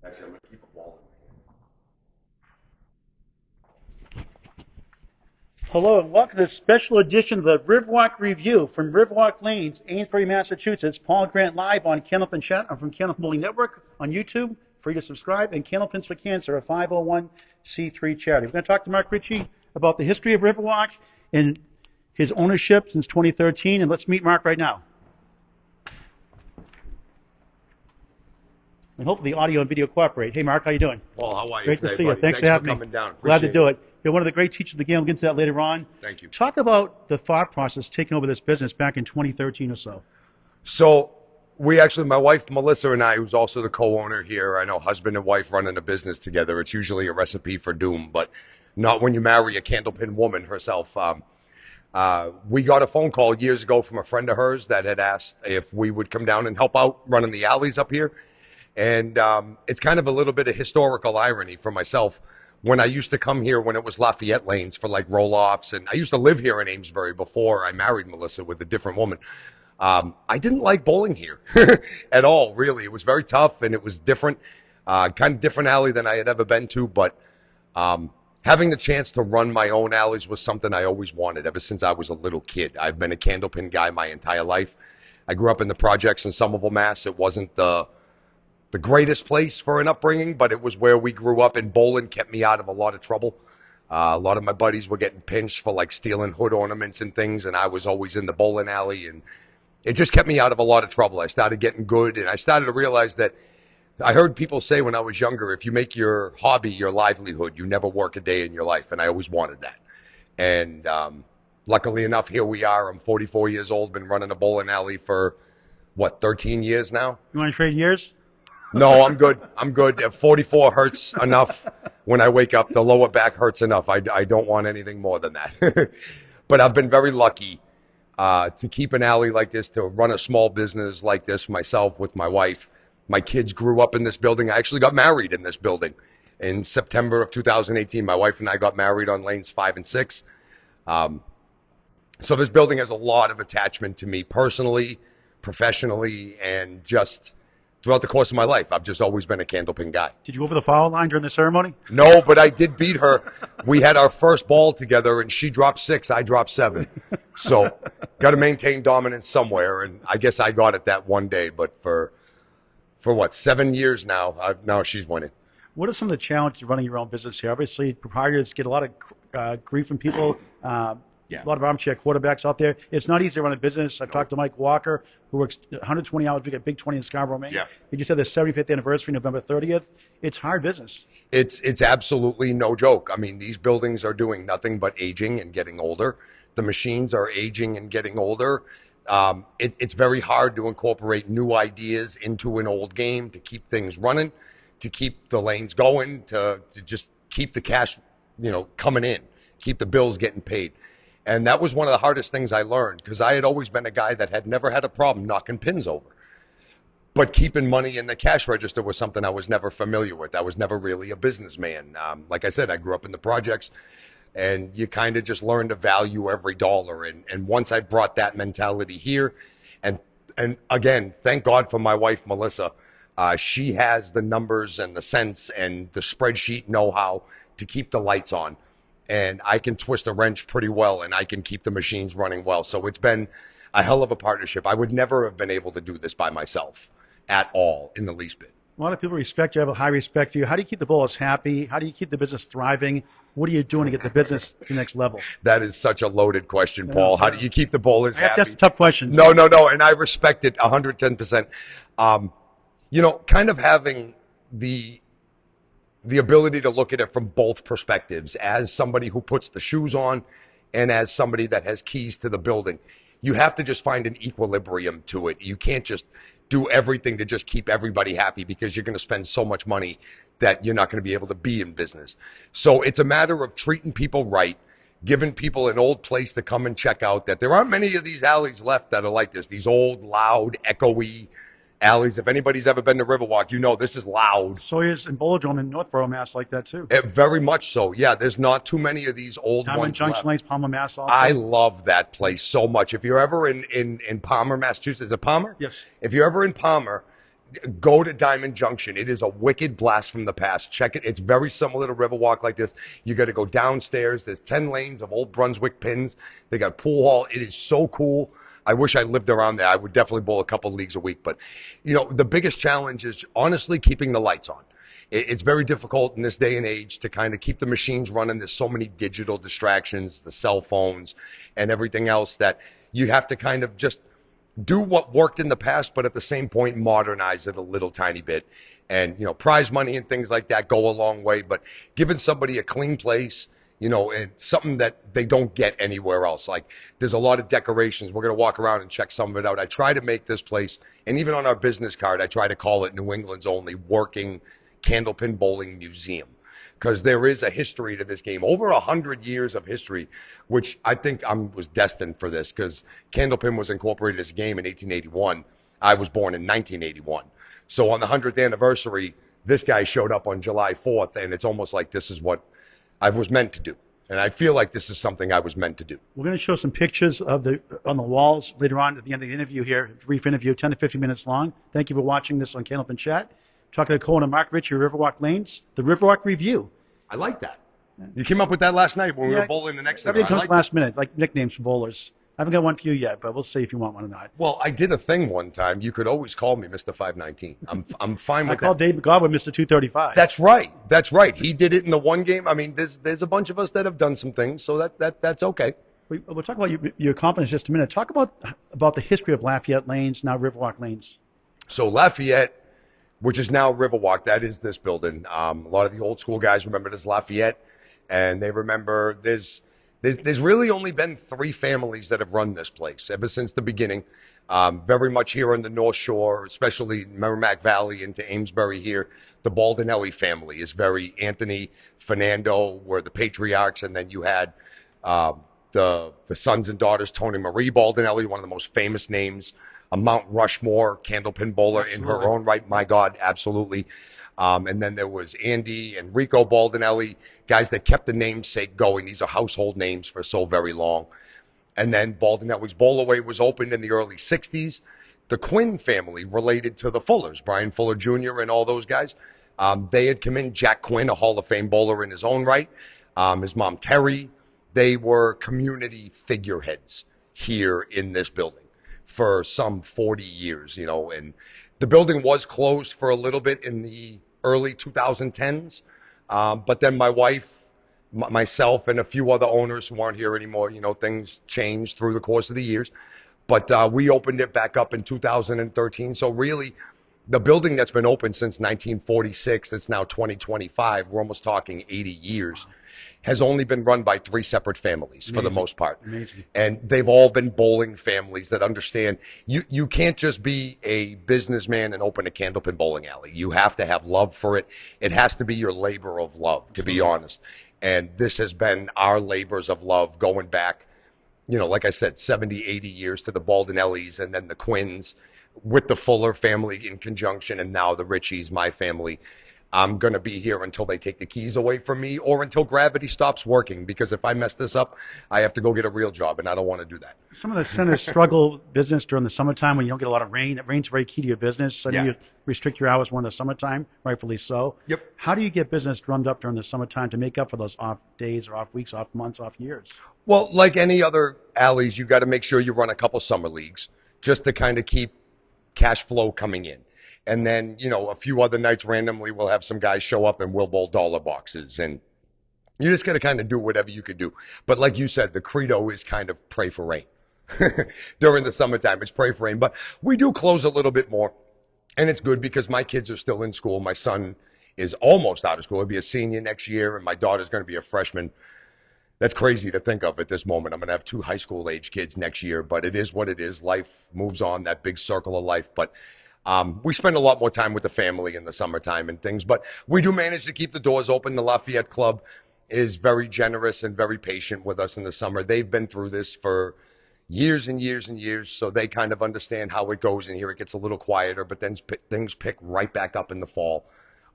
Actually, I'm going to keep a ball in my hand. Hello and welcome to this special edition of the Riverwalk Review from Riverwalk Lanes, Amesbury, Massachusetts. Paul Grant live on Candlepin Chat. I'm from Candlepin Bowling Network on YouTube. Free to subscribe. And Candlepins for Cancer, a 501c3 charity. We're going to talk to Mark Ricci about the history of Riverwalk and his ownership since 2013. And let's meet Mark right now. And hopefully the audio and video cooperate. Hey, Mark, how you doing? Paul, how are you Great today, to see buddy? you. Thanks for having me. coming down. Glad to Appreciate do it. You're one of the great teachers of the game. We'll get into that later on. Thank you. Talk about the thought process taking over this business back in 2013 or so. So we actually, my wife Melissa and I, who's also the co-owner here, I know husband and wife running a business together. It's usually a recipe for doom, but not when you marry a Candlepin woman herself. We got a phone call years ago from a friend of hers that had asked if we would come down and help out running the alleys up here. And it's kind of a little bit of historical irony for myself. When I used to come here when it was Lafayette lanes for like roll-offs, and I used to live here in Amesbury before I married Melissa with a different woman. I didn't like bowling here at all, really. It was very tough and it was different, kind of different alley than I had ever been to. But having the chance to run my own alleys was something I always wanted ever since I was a little kid. I've been a Candlepin guy my entire life. I grew up in the projects in Somerville, Mass. It wasn't the greatest place for an upbringing, but it was where we grew up, and bowling kept me out of a lot of trouble. A lot of my buddies were getting pinched for like stealing hood ornaments and things, and I was always in the bowling alley, and it just kept me out of a lot of trouble. I started getting good, and I started to realize that I heard people say when I was younger, if you make your hobby your livelihood, you never work a day in your life, and I always wanted that. And luckily enough, here we are. I'm 44 years old, been running a bowling alley for, 13 years now? You want to trade years? No, I'm good. I'm good. 44 hurts enough when I wake up. The lower back hurts enough. I don't want anything more than that. But I've been very lucky to keep an alley like this, to run a small business like this myself with my wife. My kids grew up in this building. I actually got married in this building in September of 2018. My wife and I got married on lanes 5 and 6. So this building has a lot of attachment to me personally, professionally, and just throughout the course of my life. I've just always been a Candlepin guy. Did you go over the foul line during the ceremony? No, but I did beat her. We had our first ball together, and she dropped 6, I dropped 7. So got to maintain dominance somewhere, and I guess I got it that one day. But for 7 years now, now she's winning. What are some of the challenges of running your own business here? Obviously, proprietors get a lot of grief from people. Yeah. A lot of armchair quarterbacks out there. It's not easy to run a business. I've talked to Mike Walker, who works 120 hours a week at Big 20 in Scarborough, Maine. Yeah. He just had their 75th anniversary, November 30th. It's hard business. It's absolutely no joke. I mean, these buildings are doing nothing but aging and getting older. The machines are aging and getting older. It's very hard to incorporate new ideas into an old game, to keep things running, to keep the lanes going, to just keep the cash, coming in, keep the bills getting paid. And that was one of the hardest things I learned, because I had always been a guy that had never had a problem knocking pins over. But keeping money in the cash register was something I was never familiar with. I was never really a businessman. Like I said, I grew up in the projects, and you kind of just learn to value every dollar. And once I brought that mentality here, and again, thank God for my wife, Melissa. She has the numbers and the sense and the spreadsheet know-how to keep the lights on. And I can twist a wrench pretty well, and I can keep the machines running well. So it's been a hell of a partnership. I would never have been able to do this by myself at all, in the least bit. A lot of people respect you, have a high respect for you. How do you keep the bowlers happy? How do you keep the business thriving? What are you doing to get the business to the next level? That is such a loaded question, Paul. How do you keep the bowlers happy? That's a tough question. No, and I respect it 110%. Kind of having the ability to look at it from both perspectives, as somebody who puts the shoes on and as somebody that has keys to the building. You have to just find an equilibrium to it. You can't just do everything to just keep everybody happy, because you're going to spend so much money that you're not going to be able to be in business. So it's a matter of treating people right, giving people an old place to come and check out. That there aren't many of these alleys left that are like this, these old, loud, echoey alleys. If anybody's ever been to Riverwalk, this is loud. Sawyer's and Bowlerdrome in Northborough, Mass. like that too. Very much so. Yeah, there's not too many of these old Diamond ones Junction left. Lanes, Palmer, Mass. also. I love that place so much. If you're ever in Palmer, Massachusetts, is it Palmer? Yes. If you're ever in Palmer, Go to Diamond Junction. It is a wicked blast from the past. Check it. It's very similar to Riverwalk like this. You got to go downstairs. There's 10 lanes of old Brunswick pins. They got pool hall. It is so cool. I wish I lived around there. I would definitely bowl a couple leagues a week. But, the biggest challenge is honestly keeping the lights on. It's very difficult in this day and age to kind of keep the machines running. There's so many digital distractions, the cell phones and everything else that you have to kind of just do what worked in the past, but at the same point, modernize it a little tiny bit. And, prize money and things like that go a long way, but giving somebody a clean place, and something that they don't get anywhere else. Like there's a lot of decorations. We're going to walk around and check some of it out. I try to make this place, and even on our business card, I try to call it New England's only working Candlepin Bowling Museum, because there is a history to this game, over 100 years of history, which I think I was destined for this, because Candlepin was incorporated as a game in 1881. I was born in 1981. So on the 100th anniversary, this guy showed up on July 4th, and it's almost like this is what I was meant to do. And I feel like this is something I was meant to do. We're going to show some pictures on the walls later on at the end of the interview here, brief interview, 10 to 15 minutes long. Thank you for watching this on Candlepin Chat. Talking to co-owner Mark Ricci, Riverwalk Lanes, the Riverwalk Review. I like that. You came up with that last night when we were bowling the next Everything comes last minute, like nicknames for bowlers. I haven't got one for you yet, but we'll see if you want one or not. Well, I did a thing one time. You could always call me Mr. 519. I'm fine with that. I called Dave Godwin Mr. 235. That's right. That's right. He did it in the one game. I mean, there's a bunch of us that have done some things, so that's okay. We'll talk about your accomplishments in just a minute. Talk about the history of Lafayette Lanes, now Riverwalk Lanes. So Lafayette, which is now Riverwalk, that is this building. A lot of the old school guys remember it as Lafayette, and they remember there's really only been 3 families that have run this place ever since the beginning. Very much here on the North Shore, especially Merrimack Valley into Amesbury here. The Baldinelli family is very Anthony, Fernando were the patriarchs, and then you had the sons and daughters, Tony Marie Baldinelli, one of the most famous names, a Mount Rushmore Candlepin bowler in her own right. My God, absolutely. And then there was Andy and Rico Baldinelli, guys that kept the namesake going. These are household names for so very long. And then Baldinelli's Bowlaway was opened in the early 60s. The Quinn family, related to the Fullers, Brian Fuller Jr. and all those guys, they had come in. Jack Quinn, a Hall of Fame bowler in his own right. His mom, Terry, they were community figureheads here in this building for some 40 years, and the building was closed for a little bit in the early 2010s. But then my wife, myself, and a few other owners who aren't here anymore, things changed through the course of the years. But we opened it back up in 2013. So really, the building that's been open since 1946, it's now 2025, we're almost talking 80 years, has only been run by 3 separate families for the most part. Amazing. And they've all been bowling families that understand you can't just be a businessman and open a Candlepin bowling alley. You have to have love for it. It has to be your labor of love, to be honest. And this has been our labors of love going back, like I said, 70, 80 years to the Baldinellis and then the Quinns with the Fuller family in conjunction, and now the Ricci's, my family. I'm going to be here until they take the keys away from me or until gravity stops working, because if I mess this up, I have to go get a real job, and I don't want to do that. Some of the centers struggle business during the summertime when you don't get a lot of rain. Rain's very key to your business. So you restrict your hours more in the summertime, rightfully so. Yep. How do you get business drummed up during the summertime to make up for those off days or off weeks, off months, off years? Well, like any other alleys, you got to make sure you run a couple summer leagues just to kind of keep cash flow coming in. And then, a few other nights randomly we'll have some guys show up and we'll bowl dollar boxes. And you just got to kind of do whatever you could do. But like you said, the credo is kind of pray for rain. During the summertime, it's pray for rain. But we do close a little bit more. And it's good because my kids are still in school. My son is almost out of school. He'll be a senior next year, and my daughter's going to be a freshman. That's crazy to think of at this moment. I'm going to have 2 high school age kids next year, but it is what it is. Life moves on, that big circle of life. But we spend a lot more time with the family in the summertime and things, but we do manage to keep the doors open. The Lafayette Club is very generous and very patient with us in the summer. They've been through this for years and years and years, so they kind of understand how it goes, and here it gets a little quieter, but then things pick right back up in the fall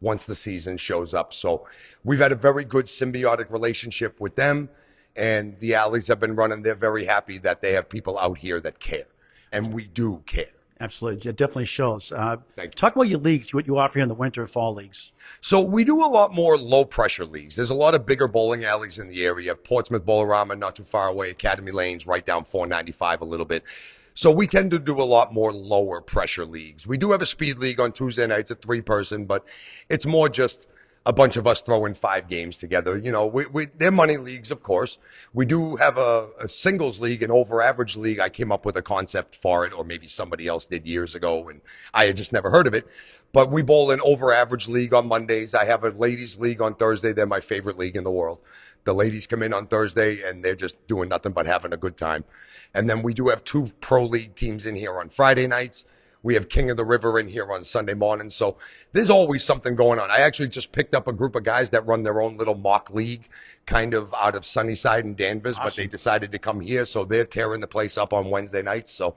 once the season shows up. So we've had a very good symbiotic relationship with them, and the alleys have been running. They're very happy that they have people out here that care, and we do care. Absolutely. It definitely shows. Thank you. Talk about your leagues, what you offer here in the winter and fall leagues. So we do a lot more low pressure leagues. There's a lot of bigger bowling alleys in the area. Portsmouth Bowlerama, not too far away. Academy Lanes, right down 495 a little bit. So we tend to do a lot more lower pressure leagues. We do have a speed league on Tuesday nights, a 3-person, but it's more just a bunch of us throwing 5 games together. You know, they're money leagues, of course. We do have a singles league, an over average league. I came up with a concept for it, or maybe somebody else did years ago, and I had just never heard of it. But we bowl an over average league on Mondays. I have a ladies league on Thursday. They're my favorite league in the world. The ladies come in on Thursday, and they're just doing nothing but having a good time. And then we do have 2 pro league teams in here on Friday nights. We have King of the River in here on Sunday mornings. So there's always something going on. I actually just picked up a group of guys that run their own little mock league kind of out of Sunnyside and Danvers, but they decided to come here. So they're tearing the place up on Wednesday nights. So,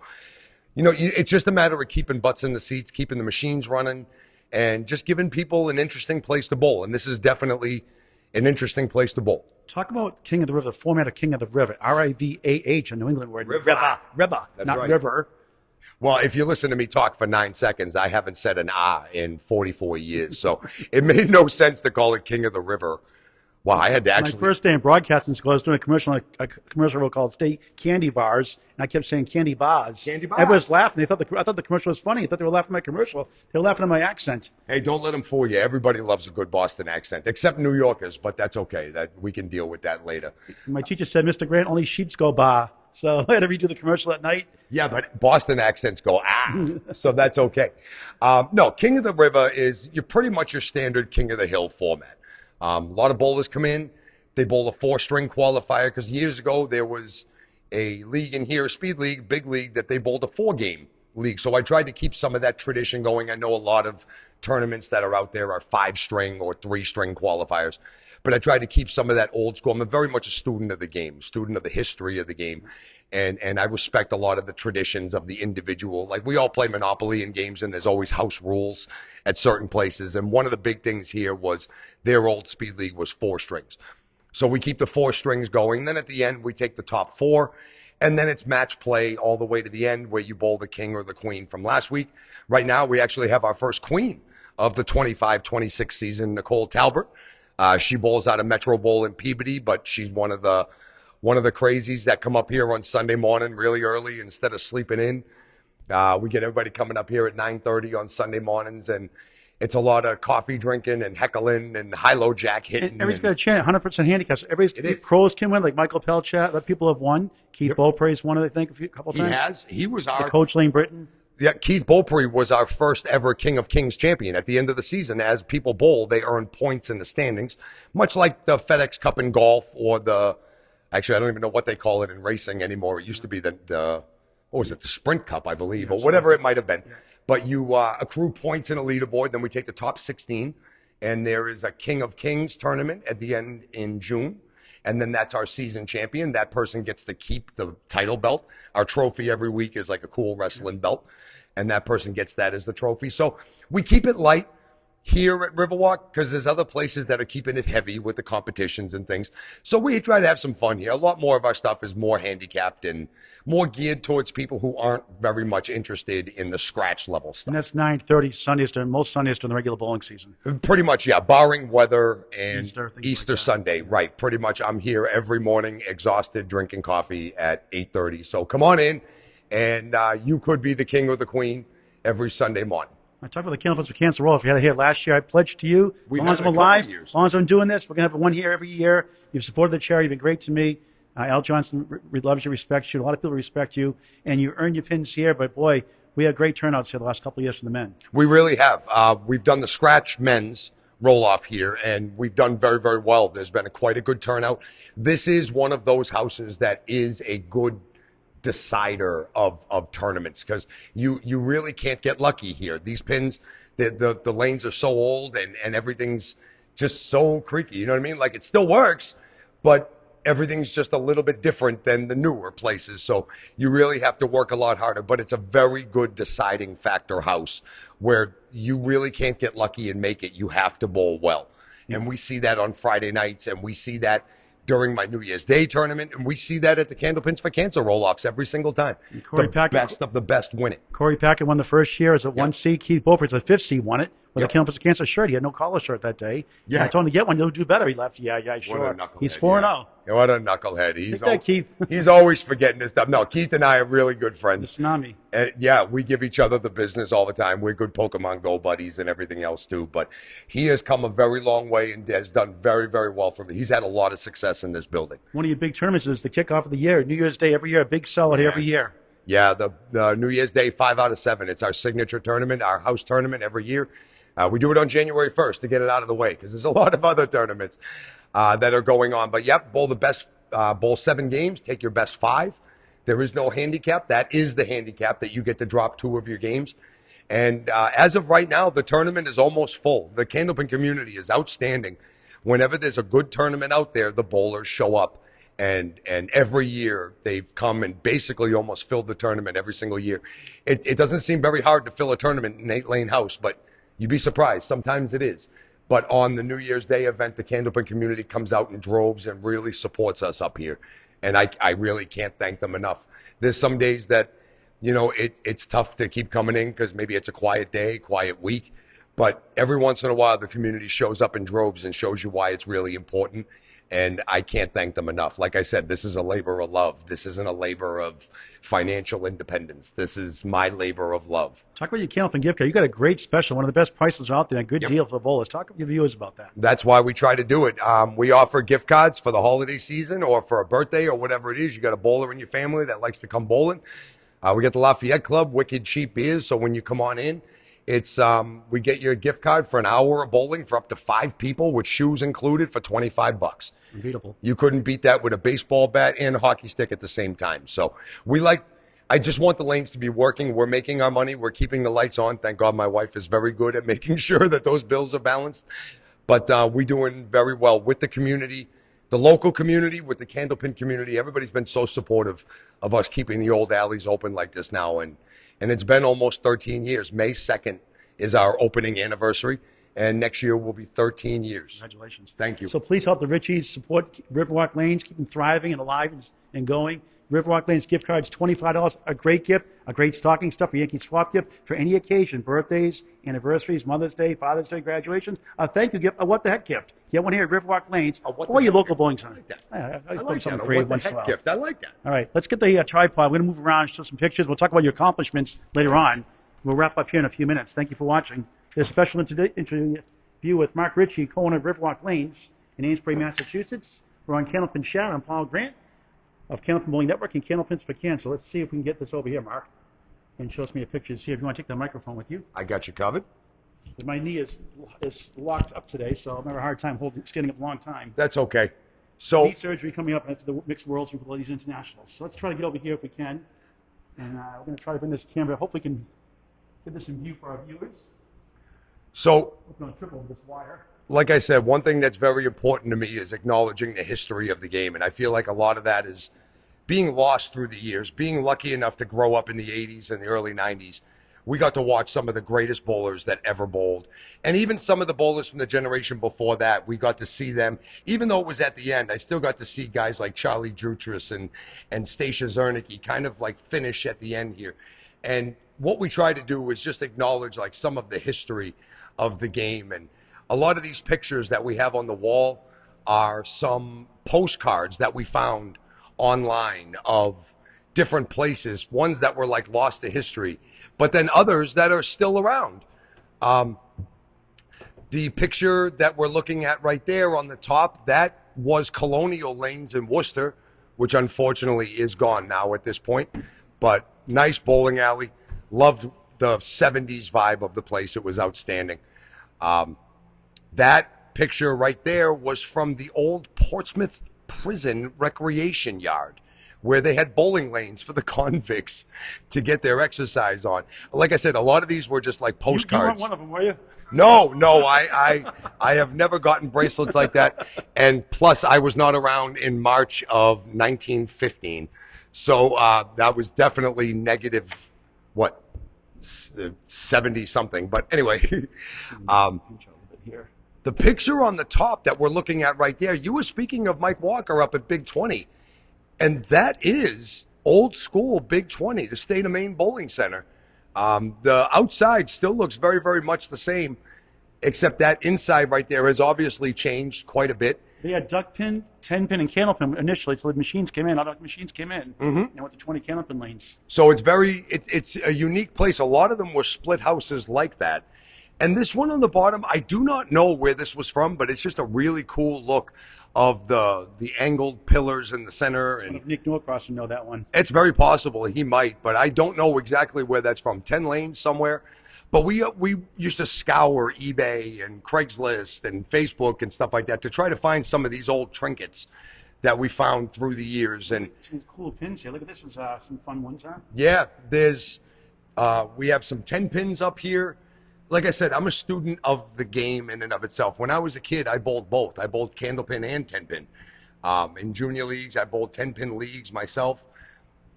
you know, it's just a matter of keeping butts in the seats, keeping the machines running, and just giving people an interesting place to bowl. And this is definitely an interesting place to bowl. Talk about King of the River, the format of King of the River. Rivah, a New England word. River. River, That's not right. river. Well, if you listen to me talk for 9 seconds, I haven't said an in 44 years. So it made no sense to call it King of the River. Well, I had to actually. My first day in broadcasting school, I was doing a commercial called State Candy Bars, and I kept saying candy bars. Candy bars. Everybody was laughing. I thought the commercial was funny. I thought they were laughing at my commercial. They were laughing at my accent. Hey, don't let them fool you. Everybody loves a good Boston accent, except New Yorkers, but that's okay. That we can deal with that later. My teacher said, Mr. Grant, only sheeps go bar. So I had to redo the commercial at night. Yeah, but Boston accents go, so that's okay. No, King of the River you're pretty much your standard King of the Hill format. A lot of bowlers come in. They bowl a 4-string qualifier because years ago there was a league in here, a speed league, big league, that they bowled a 4-game league. So I tried to keep some of that tradition going. I know a lot of tournaments that are out there are 5-string or 3-string qualifiers. But I tried to keep some of that old school. I'm very much a student of the game, student of the history of the game. And I respect a lot of the traditions of the individual. Like we all play Monopoly in games, and there's always house rules at certain places. And one of the big things here was their old speed league was 4 strings. So we keep the 4 strings going. Then at the end, we take the top 4. And then it's match play all the way to the end where you bowl the king or the queen from last week. Right now, we actually have our first queen of the 25-26 season, Nicole Talbert. She bowls out of Metro Bowl in Peabody, but she's one of the crazies that come up here on Sunday morning really early instead of sleeping in. We get everybody coming up here at 9:30 on Sunday mornings, and it's a lot of coffee drinking and heckling and high-low jack hitting. And everybody's got a chance, 100% handicaps. Everybody's pros can win, like Michael Pelchat. Other people have won. Keith Beaupre's won it, I think, a couple times. He has. He was our coach, Lane Britton. Yeah, Keith Beaupre was our first ever King of Kings champion. At the end of the season, as people bowl, they earn points in the standings, much like the FedEx Cup in golf or actually, I don't even know what they call it in racing anymore. It used to be the Sprint Cup, I believe, or whatever it might have been. But you accrue points in a leaderboard, then we take the top 16, and there is a King of Kings tournament at the end in June. And then that's our season champion. That person gets to keep the title belt. Our trophy every week is like a cool wrestling belt. And that person gets that as the trophy. So we keep it light here at Riverwalk because there's other places that are keeping it heavy with the competitions and things. So we try to have some fun here. A lot more of our stuff is more handicapped and more geared towards people who aren't very much interested in the scratch level stuff. And that's 9:30 Sundays during most Sundays during the regular bowling season. Pretty much, yeah. Barring weather and Easter like Sunday, right. Pretty much I'm here every morning, exhausted, drinking coffee at 8:30. So come on in, and you could be the king or the queen every Sunday morning. I talked about the Candlepins for Cancer Roll. If you had it here last year, I pledged to you, as long as I'm alive, as long as I'm doing this, we're going to have one here every year. You've supported the charity. You've been great to me. Al Johnson loves you, respects you. A lot of people respect you, and you earn your pins here. But, boy, we had great turnouts here the last couple of years for the men. We really have. We've done the scratch men's roll-off here, and we've done very, very well. There's been quite a good turnout. This is one of those houses that is a good decider of tournaments because you really can't get lucky here. These pins, the lanes are so old and everything's just so creaky. You know what I mean? Like it still works, but everything's just a little bit different than the newer places. So you really have to work a lot harder, but it's a very good deciding factor house where you really can't get lucky and make it. You have to bowl well. And we see that on Friday nights, and we see that during my New Year's Day tournament, and we see that at the Candlepins for Cancer roll-offs every single time. Corey The Packard- best of the best win it. Corey Packard won the first year as a 1C. Keith Beaufort, as a 5C, won it with Yep. a Candlepins for Cancer shirt. He had no collar shirt that day. Yeah. And I told him to get one. You'll do better. He left. Yeah, What sure. a knucklehead. He's 4-0. Yeah, what a knucklehead. He's, Take that, Keith. he's always forgetting this stuff. No, Keith and I are really good The friends. tsunami. Yeah, we give each other the business all the time. We're good Pokemon Go buddies and everything else too. But he has come a very long way and has done very, very well for me. He's had a lot of success in this building. One of your big tournaments is the kickoff of the year, New Year's Day every year, a big sellout every year. Yeah, the New Year's Day 5 out of 7. It's our signature tournament, our house tournament every year. We do it on January 1st to get it out of the way because there's a lot of other tournaments that are going on. But yep, bowl 7 games, take your best 5. There is no handicap. That is the handicap that you get to drop 2 of your games. And as of right now, the tournament is almost full. The Candlepin community is outstanding. Whenever there's a good tournament out there, the bowlers show up. And every year they've come and basically almost filled the tournament every single year. It doesn't seem very hard to fill a tournament in 8 Lane House, but you'd be surprised. Sometimes it is. But on the New Year's Day event, the Candlepin community comes out in droves and really supports us up here. And I really can't thank them enough. There's some days that, it's tough to keep coming in because maybe it's a quiet day, quiet week. But every once in a while, the community shows up in droves and shows you why it's really important. And I can't thank them enough. Like I said, this is a labor of love. This isn't a labor of financial independence. This is my labor of love. Talk about your Candlepin gift card. You got a great special, one of the best prices out there, a good deal for the bowlers. Talk to your viewers about that. That's why we try to do it. We offer gift cards for the holiday season or for a birthday or whatever it is. You got a bowler in your family that likes to come bowling. We got the Lafayette Club, wicked cheap beers. So when you come on in, it's we get you a gift card for an hour of bowling for up to 5 people with shoes included for $25. Unbeatable. You couldn't beat that with a baseball bat and a hockey stick at the same time. So I just want the lanes to be working. We're making our money. We're keeping the lights on. Thank God my wife is very good at making sure that those bills are balanced. But we're doing very well with the community, the local community, with the Candlepin community. Everybody's been so supportive of us keeping the old alleys open like this now. And it's been almost 13 years. May 2nd is our opening anniversary. And next year will be 13 years. Congratulations. Thank you. So please help the Ricci's support Riverwalk Lanes, keep them thriving and alive and going. Riverwalk Lanes gift cards, $25, a great gift, a great stocking stuff for Yankee Swap gift for any occasion, birthdays, anniversaries, Mother's Day, Father's Day, graduations. A thank you gift, a what the heck gift. Get one here at Riverwalk Lanes or your local bowling center. I like put something that. creative What once the in a while. heck gift? I like that. All right, let's get the tripod. We're going to move around, show some pictures. We'll talk about your accomplishments later on. We'll wrap up here in a few minutes. Thank you for watching. There's a special interview with Mark Ricci, co-owner of Riverwalk Lanes in Amesbury, Massachusetts. We're on Candlepin Chat. I'm Paul Grant of Candlepin Bowling Network and Candlepins for Cancer. Let's see if we can get this over here, Mark, and show us me a picture. See if you want to take the microphone with you. I got you covered. My knee is locked up today, so I'm having a hard time standing up a long time. That's okay. So Knee surgery coming up after the Mixed Worlds with Ladies Internationals. So let's try to get over here if we can. And we're going to try to bring this camera. Hopefully we can get this in view for our viewers. So, We're going to trip over this wire. like I said, one thing that's very important to me is acknowledging the history of the game. And I feel like a lot of that is being lost through the years. Being lucky enough to grow up in the 80s and the early 90s, we got to watch some of the greatest bowlers that ever bowled. And even some of the bowlers from the generation before that, we got to see them. Even though it was at the end, I still got to see guys like Charlie Jutras and Stacia Zernicki kind of like finish at the end here. And what we try to do is just acknowledge like some of the history of the game. And a lot of these pictures that we have on the wall are some postcards that we found online of different places, ones that were like lost to history, but then others that are still around. The picture that we're looking at right there on the top, that was Colonial Lanes in Worcester, which unfortunately is gone now at this point, but nice bowling alley. Loved the 70s vibe of the place. It was outstanding. That picture right there was from the old Portsmouth prison recreation yard, where they had bowling lanes for the convicts to get their exercise on. Like I said, a lot of these were just like postcards. You weren't one of them, were you? No, I have never gotten bracelets like that. And plus, I was not around in March of 1915. So that was definitely negative, 70 something. But anyway, Here. The picture on the top that we're looking at right there, you were speaking of Mike Walker up at Big 20, and that is old school Big 20, the State of Maine Bowling Center. The outside still looks very, very much the same, except that inside right there has obviously changed quite a bit. They had duck pin, 10 pin, and candlepin initially, so the machines came in, automatic machines came in, and went to 20 candlepin lanes. So it's a unique place. A lot of them were split houses like that. And this one on the bottom, I do not know where this was from, but it's just a really cool look of the angled pillars in the center. I don't And know if Nick Norcross would know that one. it's very possible he might, but I don't know exactly where that's from. 10 lanes somewhere. But we used to scour eBay and Craigslist and Facebook and stuff like that to try to find some of these old trinkets that we found through the years. And Some cool pins here. Look at this. Is some fun ones, huh? yeah, we have some 10 pins up here. Like I said, I'm a student of the game in and of itself. When I was a kid, I bowled both. I bowled Candlepin and 10 pin. In junior leagues, I bowled 10 pin leagues myself.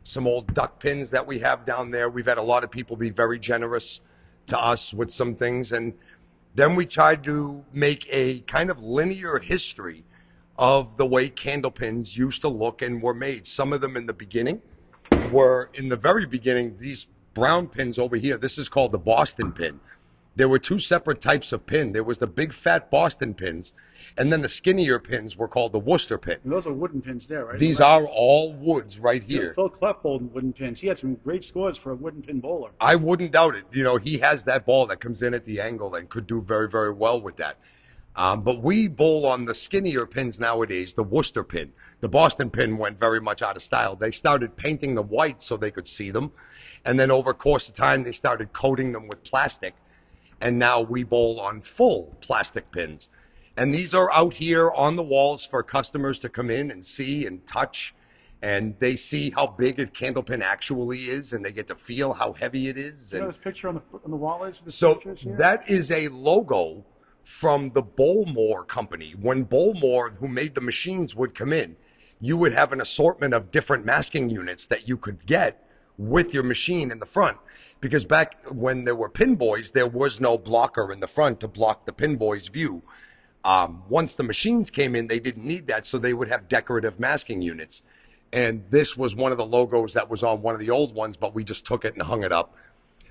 Some old duck pins that we have down there. We've had a lot of people be very generous to us with some things. And then we tried to make a kind of linear history of the way candlepins used to look and were made. Some of them in the beginning were, in the very beginning, these brown pins over here. This is called the Boston pin. There were two separate types of pin. There was the big fat Boston pins, and then the skinnier pins were called the Worcester pin. And those are wooden pins there, right? These are all woods right here. Phil Klepp bowled wooden pins. He had some great scores for a wooden pin bowler. I wouldn't doubt it. You know, he has that ball that comes in at the angle and could do very, very well with that. But we bowl on the skinnier pins nowadays, the Worcester pin. The Boston pin went very much out of style. They started painting them white so they could see them. And then over the course of time, they started coating them with plastic. And now we bowl on full plastic pins. And these are out here on the walls for customers to come in and see and touch. And they see how big a candlepin actually is, and they get to feel how heavy it is. You know this picture on the wall is? So pictures here? that is a logo from the Bowlmore company. When Bowlmore, who made the machines, would come in, you would have an assortment of different masking units that you could get with your machine in the front. Because back when there were pin boys, there was no blocker in the front to block the pin boy's view. Once the machines came in, they didn't need that, so they would have decorative masking units. And this was one of the logos that was on one of the old ones, but we just took it and hung it up.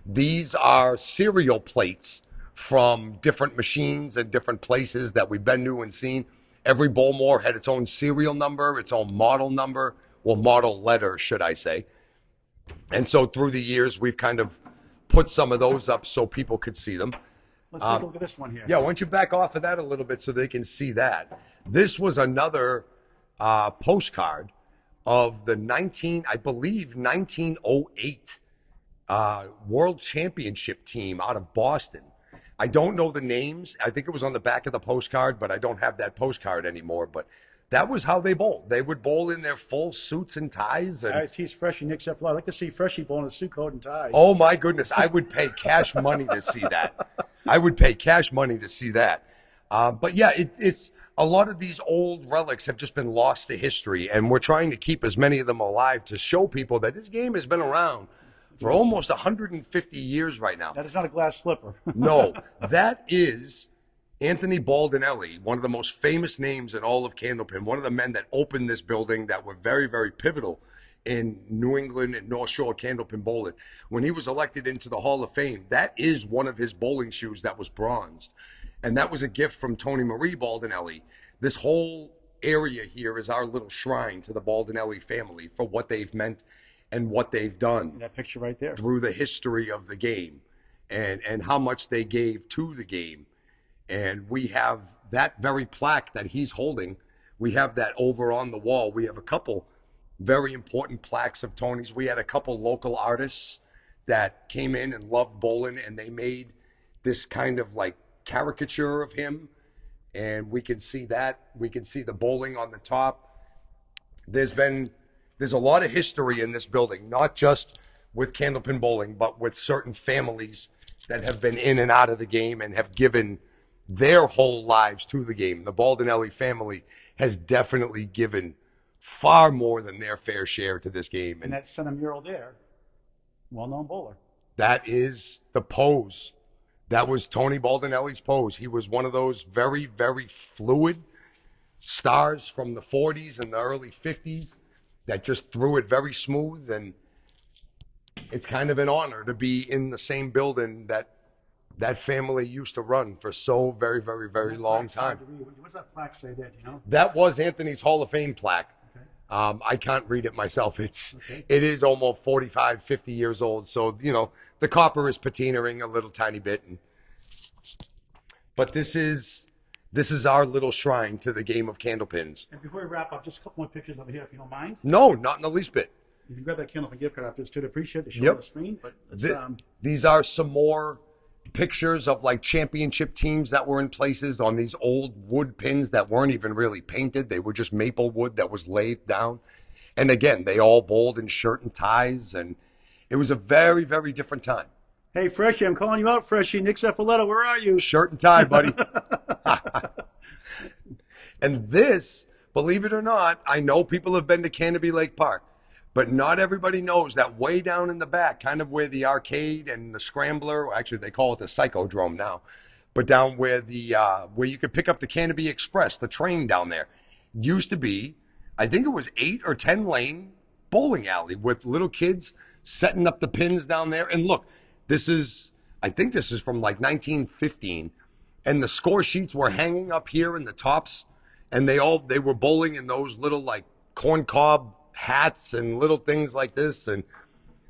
These are serial plates from different machines and different places that we've been to and seen. Every Bowlmore had its own serial number, its own model number, well, model letter, should I say. And so through the years, we've kind of put some of those up so people could see them. Let's take a look at this one here. Yeah, why don't you back off of that a little bit so they can see that. This was another postcard of the 1908 World Championship team out of Boston. I don't know the names. I think it was on the back of the postcard, but I don't have that postcard anymore. But that was how they bowled. They would bowl in their full suits and ties. And I tease Freshie Nick Cephalon. I'd like to see Freshie bowl in a suit coat and tie. oh my goodness, I would pay cash money to see that. I would pay cash money to see that. But yeah, it's a lot of these old relics have just been lost to history, and we're trying to keep as many of them alive to show people that this game has been around for almost 150 years right now. That is not a glass slipper. No, that is Anthony Baldinelli, one of the most famous names in all of Candlepin, one of the men that opened this building that were very, very pivotal in New England and North Shore Candlepin bowling. When he was elected into the Hall of Fame, that is one of his bowling shoes that was bronzed. And that was a gift from Tony Marie Baldinelli. This whole area here is our little shrine to the Baldinelli family for what they've meant and what they've done. That picture right there. Through the history of the game and how much they gave to the game. And we have that very plaque that he's holding. We have that over on the wall. We have a couple very important plaques of Tony's. We had a couple local artists that came in and loved bowling, and they made this kind of like caricature of him. And we can see that. We can see the bowling on the top. There's a lot of history in this building, not just with Candlepin bowling, but with certain families that have been in and out of the game and have given their whole lives to the game. The Baldinelli family has definitely given far more than their fair share to this game. And that center mural there, well-known bowler. That is the pose That was Tony Baldinelli's pose. He was one of those very, very fluid stars from the 40s and the early 50s that just threw it very smooth. And it's kind of an honor to be in the same building that that family used to run for so very, very, very long time. What's that plaque say there? Do you know? That was Anthony's Hall of Fame plaque. Okay. I can't read it myself. Okay. It is almost 45, 50 years old. So, the copper is patinaing a little tiny bit. But this is our little shrine to the game of Candlepins. And before we wrap up, just a couple more pictures over here, if you don't mind. No, not in the least bit. You can grab that Candlepin gift card after this too to appreciate the show Yep. on the screen. But these are some more pictures of like championship teams that were in places on these old wood pins that weren't even really painted. They were just maple wood that was laid down. And again, they all bowled in shirt and ties, and it was a very, very different time. Hey, Freshie, I'm calling you out, Freshie. Nick Cefoletta, where are you? Shirt and tie, buddy. And this, believe it or not, I know people have been to Canopy Lake Park, but not everybody knows that way down in the back, kind of where the arcade and the scrambler, actually they call it the Psychodrome now, but down where where you could pick up the Canopy Express, the train down there, used to be, I think it was 8 or 10 lane bowling alley with little kids setting up the pins down there. And look, I think this is from like 1915, and the score sheets were hanging up here in the tops, and they were bowling in those little like corncob hats and little things like this. And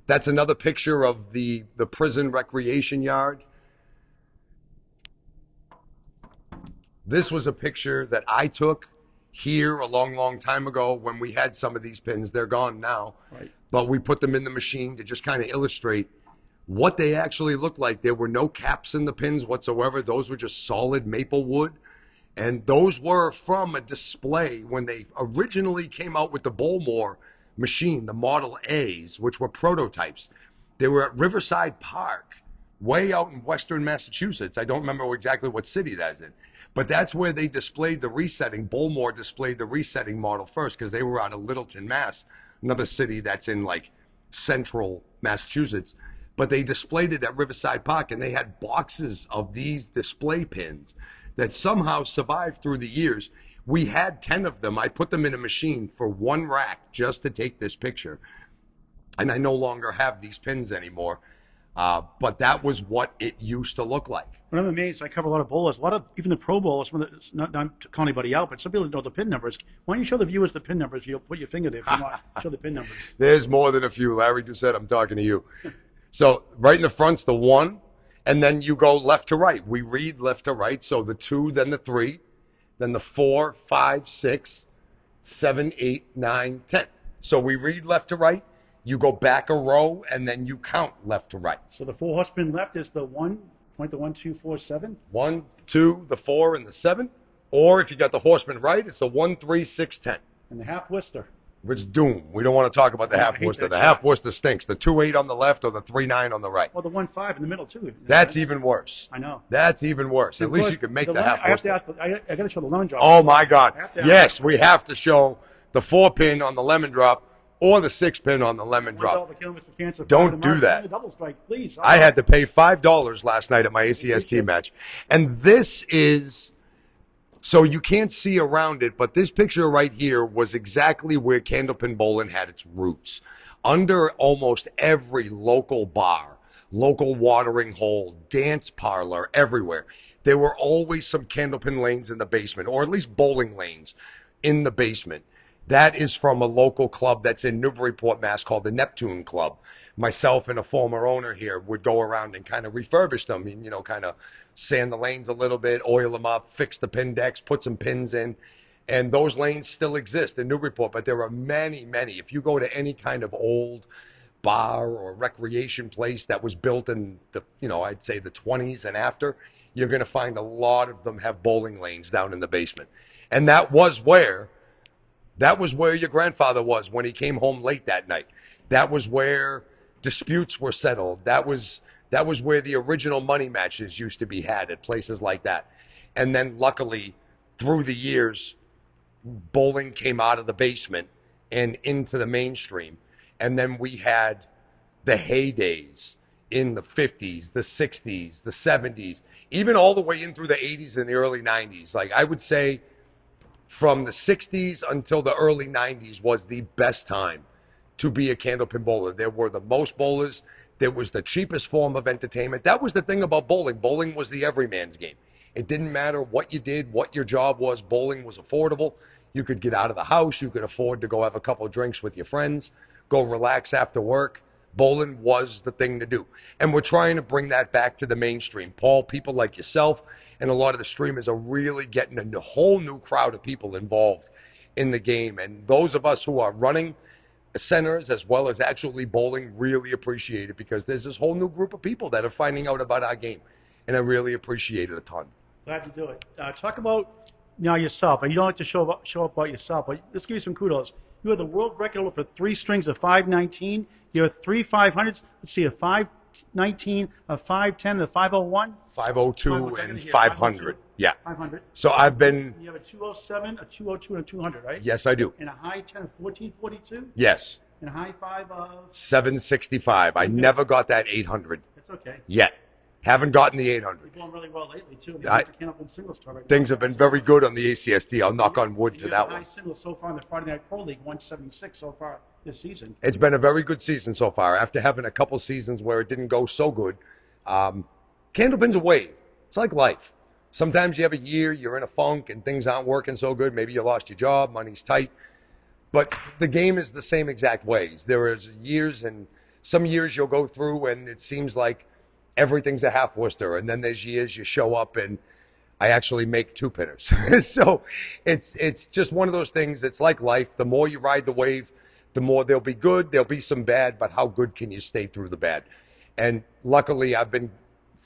that's another picture of the prison recreation yard. This was a picture that I took here a long, long time ago when we had some of these pins. They're gone now. Right. But we put them in the machine to just kind of illustrate what they actually looked like. There were no caps in the pins whatsoever. Those were just solid maple wood. And those were from a display when they originally came out with the Bowlmore machine, the Model A's, which were prototypes. They were at Riverside Park, way out in western Massachusetts. I don't remember exactly what city that's in. But that's where they displayed the resetting. Bowlmore displayed the resetting model first because they were out of Littleton, Mass., another city that's in like central Massachusetts. But they displayed it at Riverside Park, and they had boxes of these display pins that somehow survived through the years. We had 10 of them. I put them in a machine for one rack just to take this picture. And I no longer have these pins anymore. But that was what it used to look like. But I'm amazed. I cover a lot of bowlers, even the pro bowlers. Not calling anybody out, but some people know the pin numbers. Why don't you show the viewers the pin numbers? You'll put your finger there if you want. Show the pin numbers. There's more than a few. Larry just said I'm talking to you. So right in the front's the 1, and then you go left to right. We read left to right. So the 2, then the 3, then the 4, 5, 6, 7, 8, 9, 10. So we read left to right. You go back a row, and then you count left to right. So the 4 horsemen left is the 1. Point the 1, 2, 4, 7. 1, 2, the 4, and the 7. Or if you got the horseman right, it's the 1, 3, 6, 10. And the half Worcester. It's doom. We don't want to talk about the half Worcester. The half Worcester stinks. The 2-8 on the left or the 3-9 on the right. Well, the 1-5 in the middle too. That's even worse. I know. That's even worse. At least you can make the half Worcester. I got to show the lemon drop. Oh my God! Yes, we have to show the 4-pin on the lemon drop or the 6-pin on the lemon drop. Don't do that. Double strike, please. I had to pay $5 last night at my ACST match, and this is. So you can't see around it, but this picture right here was exactly where Candlepin bowling had its roots. Under almost every local bar, local watering hole, dance parlor, everywhere, there were always some Candlepin lanes in the basement, or at least bowling lanes in the basement. That is from a local club that's in Newburyport, Mass. Called the Neptune Club. Myself and a former owner here would go around and kind of refurbish them and, kind of sand the lanes a little bit, oil them up, fix the pin decks, put some pins in. And those lanes still exist in Newburyport, but there are many, many. If you go to any kind of old bar or recreation place that was built in the, I'd say the 20s and after, you're going to find a lot of them have bowling lanes down in the basement. And that was where your grandfather was when he came home late that night. That was where disputes were settled. That was where the original money matches used to be had at places like that. And then luckily, through the years, bowling came out of the basement and into the mainstream. And then we had the heydays in the 50s, the 60s, the 70s, even all the way in through the 80s and the early 90s. Like I would say from the 60s until the early 90s was the best time to be a candlepin bowler. There were the most bowlers. There was the cheapest form of entertainment. That was the thing about bowling. Bowling was the everyman's game. It didn't matter what you did, what your job was. Bowling was affordable. You could get out of the house. You could afford to go have a couple of drinks with your friends, go relax after work. Bowling was the thing to do. And we're trying to bring that back to the mainstream. Paul, people like yourself and a lot of the streamers are really getting a whole new crowd of people involved in the game. And those of us who are running centers as well as actually bowling really appreciate it because there's this whole new group of people that are finding out about our game. And I really appreciate it a ton. Glad to do it. Talk about now yourself. You don't like to show up about yourself, but let's give you some kudos. You have the world record holder for 3 strings of 519. You have 3 500s. Let's see, a 519, a 510, a 501. 502 and 500. Yeah. 500. So I've been. You have a 207, a 202, and a 200, right? Yes, I do. And a high 10 of 1442. Yes. And a high 5 of 765. I never got that 800 That's okay. yet. Haven't gotten the 800. You're doing really well lately too. Candlepin singles tour right Things now. have been very good on the ACST. I'll knock on wood to You're that the high one. singles so far in the Friday Night Pro League, 176 so far this season. It's been a very good season so far. After having a couple seasons where it didn't go so good, Candlepin's a wave. It's like life. Sometimes you have a year, you're in a funk, and things aren't working so good. Maybe you lost your job, money's tight. But the game is the same exact ways. There is years, and some years you'll go through, and it seems like everything's a half Worcester. And then there's years you show up, and I actually make 2 pinners. So it's just one of those things. It's like life. The more you ride the wave, the more there'll be good, there'll be some bad, but how good can you stay through the bad? And luckily, I've been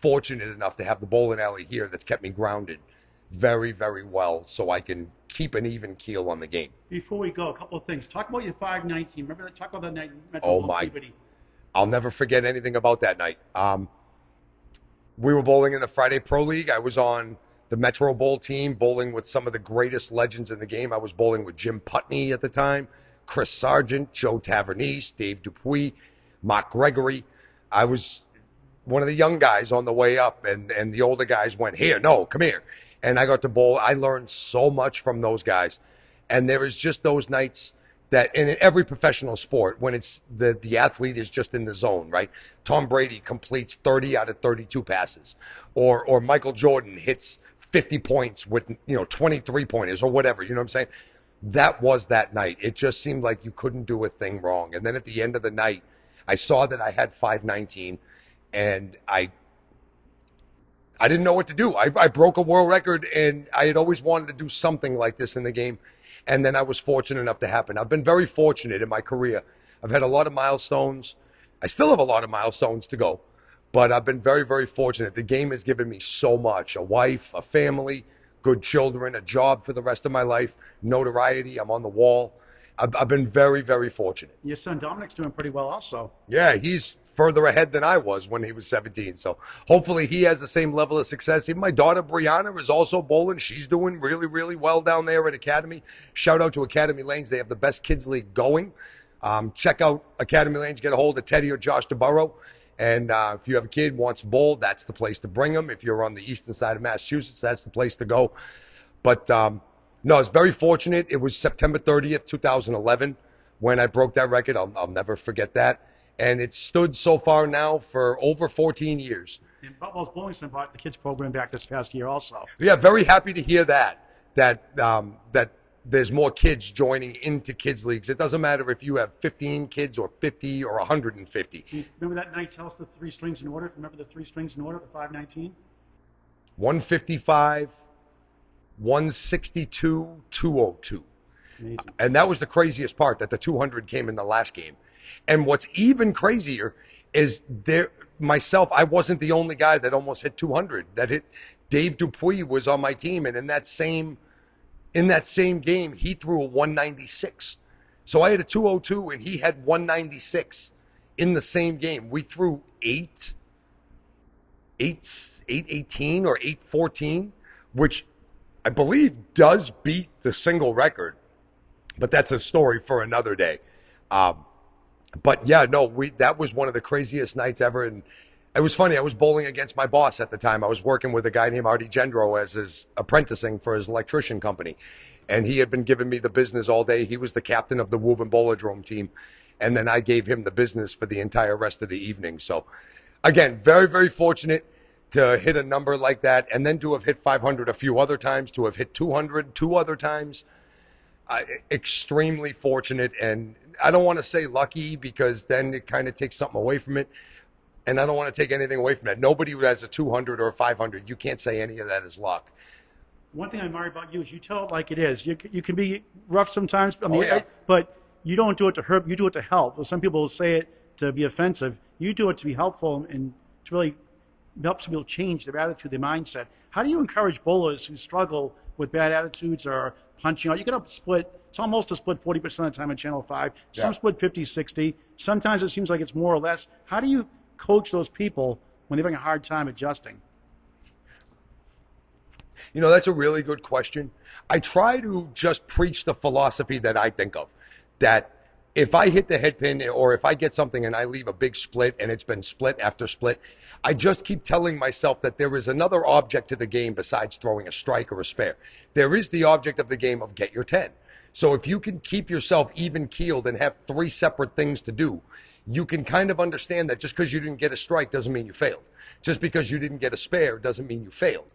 fortunate enough to have the bowling alley here that's kept me grounded very, very well so I can keep an even keel on the game. Before we go, a couple of things. Talk about your 519. Remember that? Talk about that night. Oh, my. I'll never forget anything about that night. We were bowling in the Friday Pro League. I was on the Metro Bowl team, bowling with some of the greatest legends in the game. I was bowling with Jim Putney at the time, Chris Sargent, Joe Tavernese, Dave Dupuis, Mark Gregory. I was one of the young guys on the way up, and the older guys went, here, no, come here. And I got to bowl. I learned so much from those guys. And there is just those nights that in every professional sport, when it's the athlete is just in the zone, right? Tom Brady completes 30 out of 32 passes, or Michael Jordan hits 50 points with 23 pointers or whatever. You know what I'm saying? That was that night. It just seemed like you couldn't do a thing wrong. And then at the end of the night, I saw that I had 519, and I didn't know what to do. I broke a world record, and I had always wanted to do something like this in the game. And then I was fortunate enough to happen. I've been very fortunate in my career. I've had a lot of milestones. I still have a lot of milestones to go, but I've been very, very fortunate. The game has given me so much: a wife, a family, good children, a job for the rest of my life, notoriety. I'm on the wall. I've been very, very fortunate. Your son Dominic's doing pretty well also. Yeah, he's further ahead than I was when he was 17. So hopefully he has the same level of success. Even my daughter Brianna is also bowling. She's doing really, really well down there at Academy. Shout out to Academy Lanes. They have the best kids league going. Check out Academy Lanes. Get a hold of Teddy or Josh DeBurrow. And if you have a kid who wants to bowl, that's the place to bring them. If you're on the eastern side of Massachusetts, that's the place to go. But no, it's very fortunate. It was September 30th, 2011 when I broke that record. I'll never forget that. And it's stood so far now for over 14 years. And Buffalo's Bowling Center brought the kids program back this past year also. Yeah, very happy to hear that there's more kids joining into kids leagues. It doesn't matter if you have 15 kids or 50 or 150. Remember that night? Tell us the 3 strings in order. Remember the 3 strings in order, the 519? 155, 162, 202. Amazing. And that was the craziest part, that the 200 came in the last game. And what's even crazier is I wasn't the only guy that almost hit 200. That hit Dave Dupuis was on my team, and in that same game, he threw a 196. So I had a 202, and he had 196 in the same game. We threw 818 or 814, which I believe does beat the single record, but that's a story for another day. But yeah, no, that was one of the craziest nights ever, and It was funny. I was bowling against my boss at the time. I was working with a guy named Artie Gendro as his apprenticing for his electrician company. And he had been giving me the business all day. He was the captain of the Woburn Bowlerdrome team. And then I gave him the business for the entire rest of the evening. So, again, very, very fortunate to hit a number like that and then to have hit 500 a few other times, to have hit 200 two other times. Extremely fortunate. And I don't want to say lucky because then it kind of takes something away from it. And I don't want to take anything away from that. Nobody who has a 200 or a 500, you can't say any of that is luck. One thing I admire about you is you tell it like it is. You can be rough sometimes on the Oh, yeah. edge, but you don't do it to hurt. You do it to help. So some people will say it to be offensive. You do it to be helpful and to really help some people change their attitude, their mindset. How do you encourage bowlers who struggle with bad attitudes or punching out? You get up split. It's almost a split 40% of the time on Channel 5. Some Yeah. split 50, 60. Sometimes it seems like it's more or less. How do you coach those people when they're having a hard time adjusting? You know, that's a really good question. I try to just preach the philosophy that I think of, that if I hit the head pin or if I get something and I leave a big split and it's been split after split, I just keep telling myself that there is another object to the game besides throwing a strike or a spare. There is the object of the game of get your 10. So if you can keep yourself even keeled and have three separate things to do, you can kind of understand that just because you didn't get a strike doesn't mean you failed. Just because you didn't get a spare doesn't mean you failed.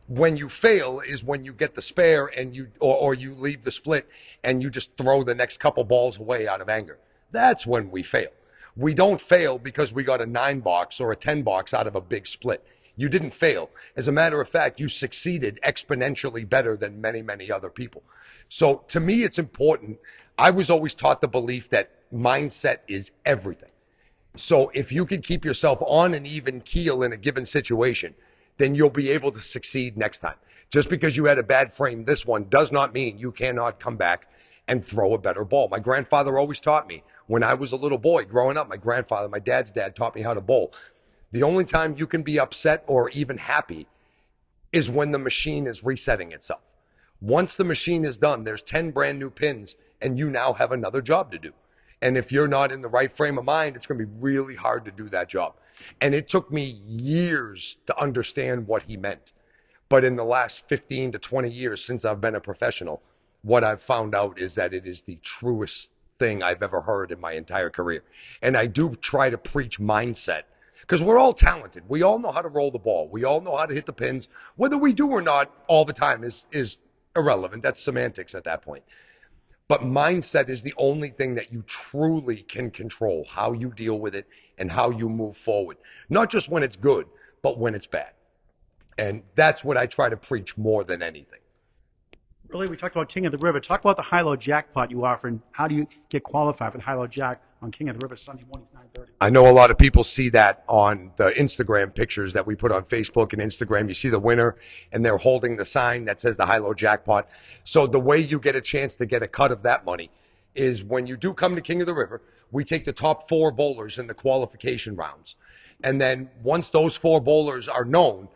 When you fail is when you get the spare and or you leave the split and you just throw the next couple balls away out of anger. That's when we fail. We don't fail because we got a 9 box or a 10 box out of a big split. You didn't fail. As a matter of fact, you succeeded exponentially better than many, many other people. So to me, it's important. I was always taught the belief that mindset is everything. So if you can keep yourself on an even keel in a given situation, then you'll be able to succeed next time. Just because you had a bad frame this one does not mean you cannot come back and throw a better ball. My grandfather always taught me when I was a little boy growing up. My grandfather, my dad's dad, taught me how to bowl. The only time you can be upset or even happy is when the machine is resetting itself. Once the machine is done, there's 10 brand new pins, and you now have another job to do. And if you're not in the right frame of mind, it's going to be really hard to do that job. And it took me years to understand what he meant. But in the last 15 to 20 years since I've been a professional, what I've found out is that it is the truest thing I've ever heard in my entire career. And I do try to preach mindset because we're all talented. We all know how to roll the ball. We all know how to hit the pins. Whether we do or not all the time is irrelevant. That's semantics at that point. But mindset is the only thing that you truly can control, how you deal with it and how you move forward. Not just when it's good, but when it's bad. And that's what I try to preach more than anything. Really, we talked about King of the River. Talk about the high-low jackpot you offer and how do you get qualified for the high-low jack on King of the River Sunday morning, 9:30. I know a lot of people see that on the Instagram pictures that we put on Facebook and Instagram. You see the winner and they're holding the sign that says the high-low jackpot. So the way you get a chance to get a cut of that money is when you do come to King of the River, we take the top 4 bowlers in the qualification rounds. And then once those 4 bowlers are known,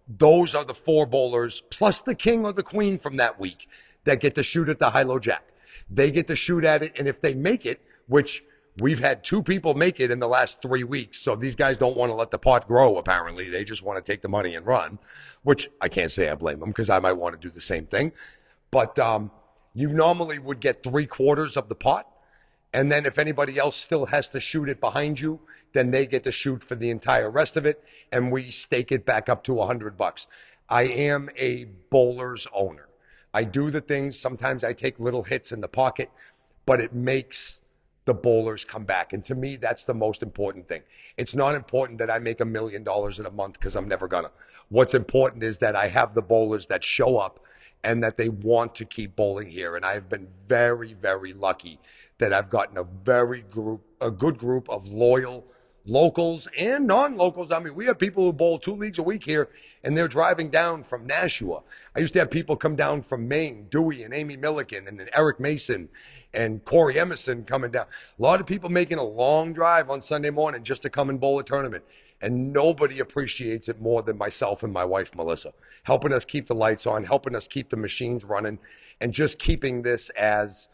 those are the 4 bowlers plus the king or the queen from that week that get to shoot at the high-low jack. They get to shoot at it, and if they make it, which we've had 2 people make it in the last 3 weeks, so these guys don't want to let the pot grow, apparently. They just want to take the money and run, which I can't say I blame them because I might want to do the same thing. But you normally would get 3/4 of the pot, and then if anybody else still has to shoot it behind you, then they get to shoot for the entire rest of it, and we stake it back up to $100. I am a bowler's owner. I do the things. Sometimes I take little hits in the pocket, but it makes the bowlers come back. And to me, that's the most important thing. It's not important that I make $1 million in a month because I'm never gonna. What's important is that I have the bowlers that show up and that they want to keep bowling here. And I've been very, very lucky that I've gotten a good group of loyal locals and non-locals. I mean, we have people who bowl 2 leagues a week here, and they're driving down from Nashua. I used to have people come down from Maine, Dewey and Amy Milliken and Eric Mason and Corey Emerson coming down. A lot of people making a long drive on Sunday morning just to come and bowl a tournament. And nobody appreciates it more than myself and my wife, Melissa, helping us keep the lights on, helping us keep the machines running, and just keeping this as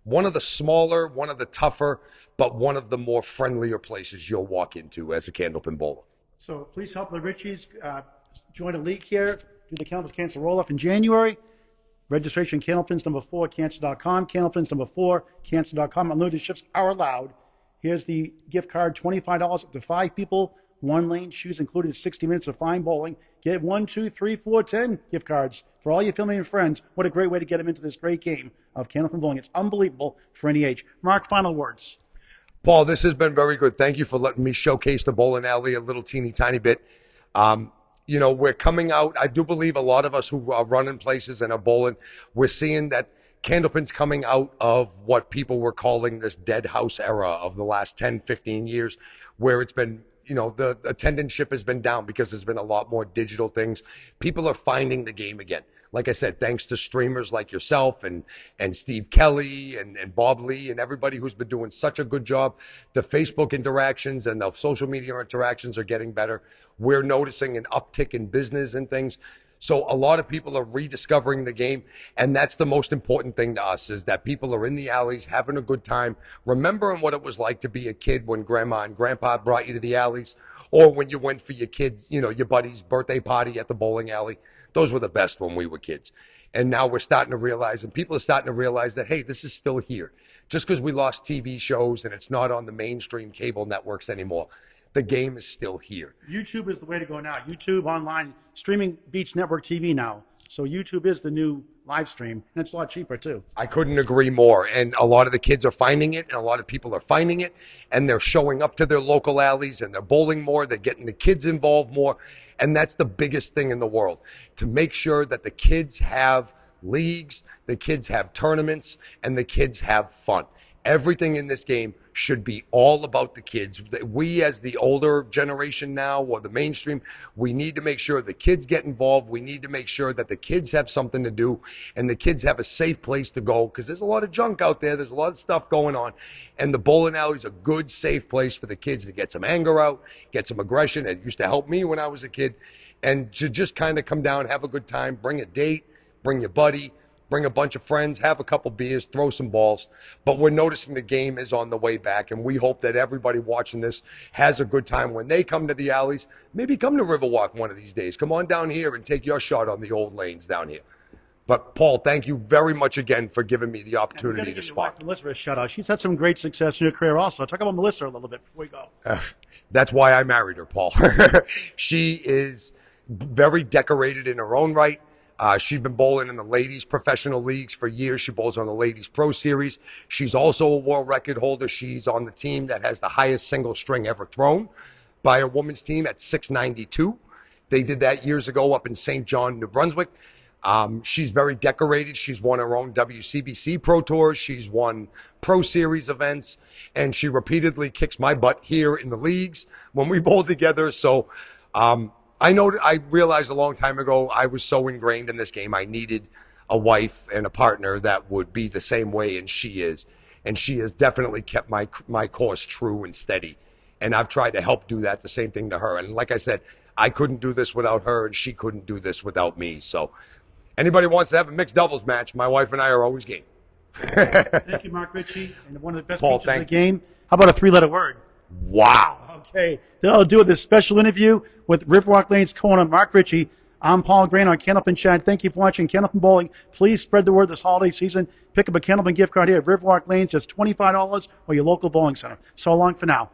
one of the smaller, one of the tougher, but one of the more friendlier places you'll walk into as a Candlepin bowler. So please help the Ricci's join a league here. Do the Candlepins Cancer Roll-Off in January. Registration Candlepins number 4 cancer.com. Candlepins number 4 cancer.com. Unlimited shifts are allowed. Here's the gift card, $25 up to 5 people. 1 lane, shoes included, 60 minutes of fine bowling. Get 1, 2, 3, 4, 10 gift cards for all your family and friends. What a great way to get them into this great game of Candlepin bowling. It's unbelievable for any age. Mark, final words. Paul, this has been very good. Thank you for letting me showcase the bowling alley a little teeny tiny bit. We're coming out. I do believe a lot of us who are running places and are bowling, we're seeing that Candlepin's coming out of what people were calling this dead house era of the last 10, 15 years, where it's been, the attendance has been down because there's been a lot more digital things. People are finding the game again. Like I said, thanks to streamers like yourself and Steve Kelly and Bob Lee and everybody who's been doing such a good job. The Facebook interactions and the social media interactions are getting better. We're noticing an uptick in business and things. So a lot of people are rediscovering the game, and that's the most important thing to us, is that people are in the alleys having a good time, remembering what it was like to be a kid when grandma and grandpa brought you to the alleys, or when you went for your kids, your buddy's birthday party at the bowling alley. Those were the best when we were kids. And now we're starting to realize, and people are starting to realize that, hey, this is still here. Just because we lost TV shows and it's not on the mainstream cable networks anymore, the game is still here. YouTube is the way to go now. YouTube online streaming beats network TV now. So YouTube is the new live stream, and it's a lot cheaper too. I couldn't agree more. And a lot of the kids are finding it, and a lot of people are finding it, and they're showing up to their local alleys, and they're bowling more. They're getting the kids involved more, and that's the biggest thing in the world, to make sure that the kids have leagues, the kids have tournaments, and the kids have fun. Everything in this game should be all about the kids. We, as the older generation now, or the mainstream, we need to make sure the kids get involved. We need to make sure that the kids have something to do and the kids have a safe place to go, because there's a lot of junk out there. There's a lot of stuff going on. And the bowling alley is a good, safe place for the kids to get some anger out, get some aggression. It used to help me when I was a kid. And to just kind of come down, have a good time, bring a date, bring your buddy, bring a bunch of friends, have a couple beers, throw some balls. But we're noticing the game is on the way back, and we hope that everybody watching this has a good time when they come to the alleys. Maybe come to Riverwalk one of these days. Come on down here and take your shot on the old lanes down here. But, Paul, thank you very much again for giving me the opportunity to spot. Melissa a shout out. She's had some great success in her career also. Talk about Melissa a little bit before we go. That's why I married her, Paul. She is very decorated in her own right. She's been bowling in the ladies' professional leagues for years. She bowls on the Ladies Pro Series. She's also a world record holder. She's on the team that has the highest single string ever thrown by a women's team at 692. They did that years ago up in St. John, New Brunswick. She's very decorated. She's won her own WCBC Pro Tours. She's won Pro Series events. And she repeatedly kicks my butt here in the leagues when we bowl together. So, I realized a long time ago I was so ingrained in this game. I needed a wife and a partner that would be the same way, and she is. And she has definitely kept my course true and steady. And I've tried to help do that, the same thing to her. And like I said, I couldn't do this without her, and she couldn't do this without me. So anybody wants to have a mixed doubles match, my wife and I are always game. Thank you, Mark Ricci, and one of the best Paul, features of the game. How about a 3-letter word? Wow. Okay, then I'll do this special interview with Riverwalk Lane's co-owner Mark Ricci. I'm Paul Green on Candlepin Chat. Thank you for watching Candlepin Bowling. Please spread the word this holiday season. Pick up a Candlepin gift card here at Riverwalk Lanes, just $25 or your local bowling center. So long for now.